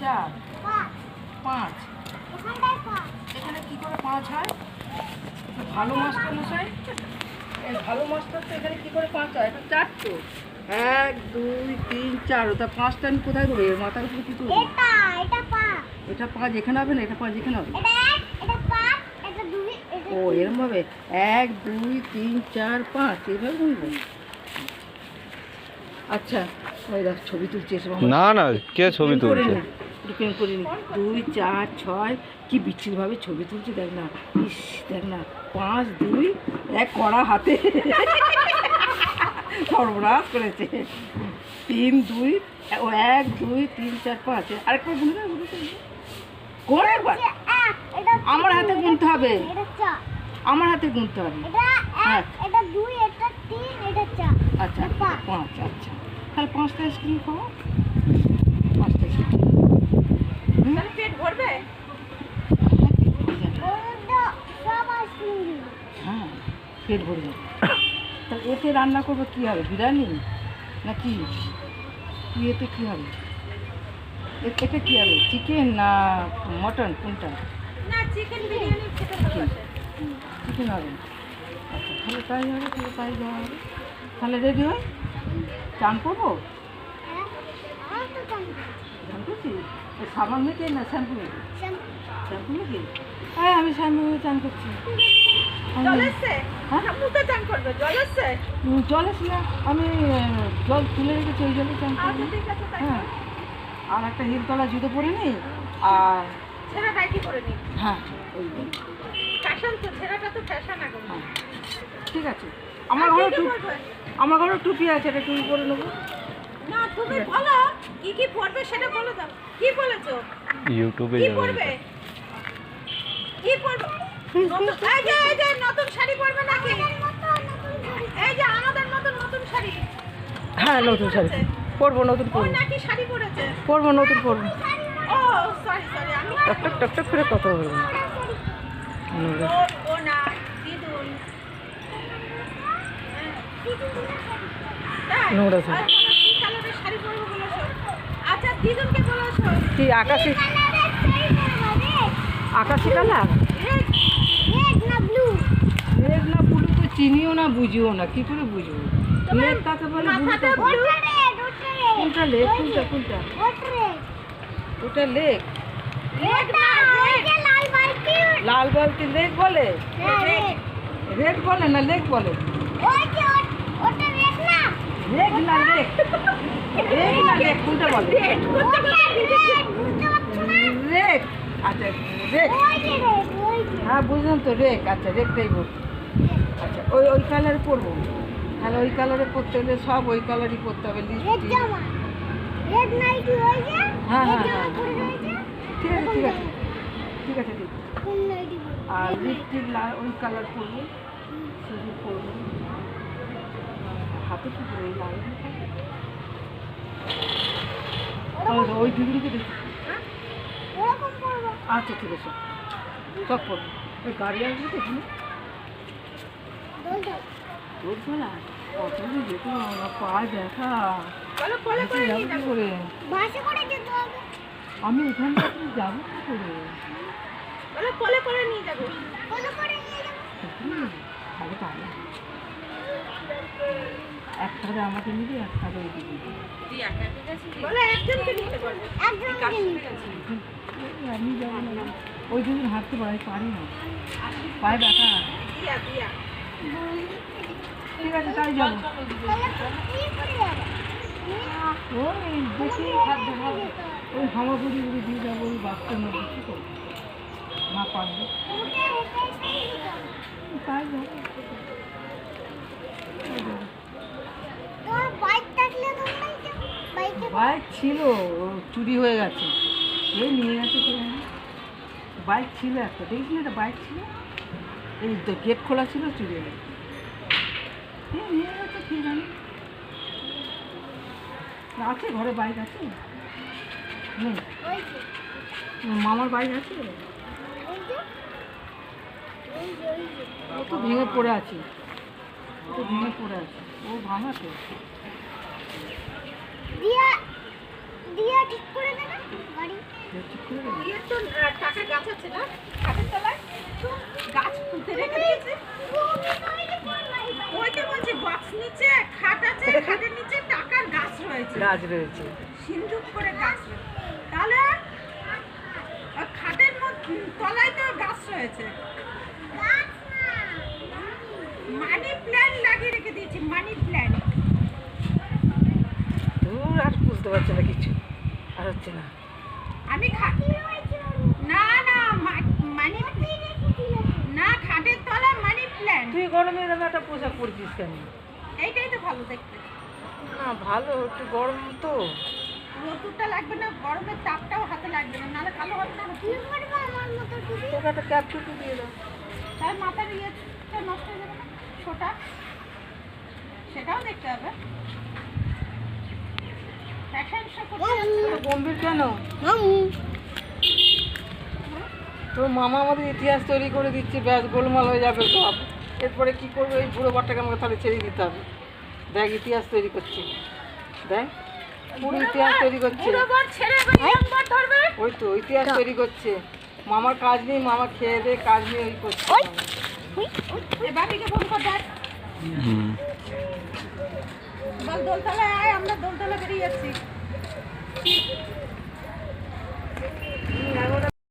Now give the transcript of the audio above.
4 5 এখানে কি করে 5 হয়? ভালো মাস্টার মশাই, এই ভালো মাস্টার তো এখানে কি করে 5 হয়? এটা 4 তো। 1 2 3 4, ওটা 5টা আমি কোথায় দেবো? এর মাথার উপরে কি করবো? এটা 5 এখানে হবে না, এটা 5 এখানে হবে। ও এরকম ভাবে 1 2 3 4 5 এইভাবে বলবো। আচ্ছা ওই দেখ ছবি তুলছে এসব। না না, কে ছবি তুলছে? প্রেম করিনি। 2 4 6 কি বিচ্ছিরিভাবে ছবি তুলছে দেখ না। ইস দেখ না, 5 2 1 কড়া হাতে সর্বনাশ করেছে। 3 2 ও 1 2 3 4 5 আরেকবার গুনতে হবে। কোন একবার আমার হাতে গুনতে হবে, আমার হাতে গুনতে হবে। হ্যাঁ আচ্ছা 5 আচ্ছা, তাহলে 5টা স্ক্রিন খাবো। 5টা স্ক্রিন পেট ভরবে। হ্যাঁ পেট ভরে যাবে। তাহলে এতে রান্না করবো কী হবে? বিরিয়ানি না কি? এতে কী হবে? এতে কী হবে? চিকেন না মটন কোনটা? চিকেন হবে। আচ্ছা তাহলে তাই হবে, তাহলে তাই দেওয়া হবে। তাহলে রেডি হয়, চান করবো। চান করছি সাবান মেখে না শ্যাম্পু মেখে? শ্যাম্পু মেখে? হ্যাঁ আমি শ্যাম্পু মেখে চান করছি। জল এসছে না, আমি জল তুলে রেখেছি, ওই জলে চান করবো। হ্যাঁ আর একটা হিলতলা জুতো পরে নিই আর হ্যাঁ ওই ঠিক আছে। আমার ঘরে টুপি আছে, এটা টুপি পরে নেবো। না তুমি বলো কি কি পড়বে সেটা বলে দাও। কি বলেছো? ইউটিউবে কি পড়বে? কি পড়বে? এই যে নতুন শাড়ি পরবে নাকি? এই যে আমাদের নতুন শাড়ি। হ্যাঁ নতুন শাড়ি পরবো, নতুন পরবো। নাকি শাড়ি পরেছে? পরবো, নতুন পরবো। ও সরি আমি টক টক করে কথা বলবো। ও না দিদুন নোংরা শাড়ি। কি কালারের শাড়ি পরবো বলেছো? আচ্ছা দিদুনকে বলেছো কি আকাশী কালার? রেড না ব্লু তো চিনিও না বুঝিও না, কি করে বুঝবো? রেড কাকে বলে? কোনটা লেক? কোনটা ওটা লেক? লাল বালতি লেক বলে? রেড বলে না লেক বলে? রেড না লেক? কোনটা বলে? রেক। আচ্ছা রেক, হ্যাঁ বুঝলাম তো রেক। আচ্ছা রেকটাই বল। আচ্ছা ওই কালারে পরবো। তাহলে ওই কালারে পরতে হলে সব ওই কালারই পরতে হবে। লিপস্টিক হ্যাঁ ঠিক আছে ঠিক আছে। আর লিপস্টিক ওই কালার পরবো, শুধু পরবো। হাতে কি করে লাল? ওই দিদিকে দেখি। আচ্ছা ঠিক আছে সব পড়বো। ওই গাড়ি আসবে তো এখানে রোদবেলা কত যেতে না, পায়ে দেখা যাবো কি করে? আমি এখান থেকে যাবো কি করে? একটা আমাকে নিবি, একটা ওই দিবি। আমি যাবো না, ওই দিন হাঁটতে পারি না, পায়ে ব্যথা। ঠিক আছে তাই যাবো। ওই দেখি ওই হামাগুড়ি দিয়ে যাবো ওই বাসটার মধ্যে। কী করবো না পারবো তাই যাবো। বাইক ছিল, চুরি হয়ে গেছে, এই নিয়ে গেছে। বাইক ছিল একটা, দেখিস না, একটা বাইক ছিল, এই তো গেট খোলা ছিল, চুরি হয়ে গেছে। নিয়ে গেছে কি জানি। আছে ঘরে বাইক আছে? নেই? মামার বাইক আছে? ও তো ভেঙে পড়ে আছে, ও ভাঙা তো। দিয়া ঠিক করে দেবে গাড়ি। ইয়ে তো টাকার গাছ আছে না খাটের তলায় গাছ পুঁতে রেখে দিয়েছে ওইটা বলছি বক্স নিচে খাট আছে খাটের নিচে টাকার গাছ রয়েছে সিন্ধুক করে গাছ রয়েছে তাহলে খাটের তলায় তো গাছ রয়েছে মানি প্ল্যান্ট লাগিয়ে রেখে দিয়েছি মানি প্ল্যান্ট দূর আর বুঝতে পারছে না কিছু আর হচ্ছে না আমি না না মানি না খাটের তলায় মানি প্ল্যান্ট তুই গরমে দাম একটা পোশাক পরছিস কেন এইটাই তো ভালো দেখতে না ভালো একটু গরম তো রোদটা লাগবে না গরমের তাপটাও হাতে লাগবে না নাহলে কালো হবে না তোকে একটা ক্যাপ টুকু দিয়ে দাও তাই মাথার ইয়েটা নষ্ট হয়ে যাবে না ছোটা সেটাও দেখতে হবে ফ্যাশন শো করতে গম্ভীর কেন তোর মামা আমাদের ইতিহাস তৈরি করে দিচ্ছে ব্যাস গোলমাল হয়ে যাবে সব এরপরে কি করবে এই বুড়ো বাচ্চাকে আমাকে তাহলে ছেড়ে দিতে হবে দেখ ইতিহাস তৈরি করছে দেখ পুরো ইতিহাস তৈরি করছে ওই তো ইতিহাস তৈরি করছে মামার কাজ নেই মামা খেয়ে দে কাজ নেই ওই করছে বাবিকে ফোন কর দেখ হুম বল দোলতলায় আয় আমরা দোলতলা বেরিয়ে যাচ্ছি এগারোটা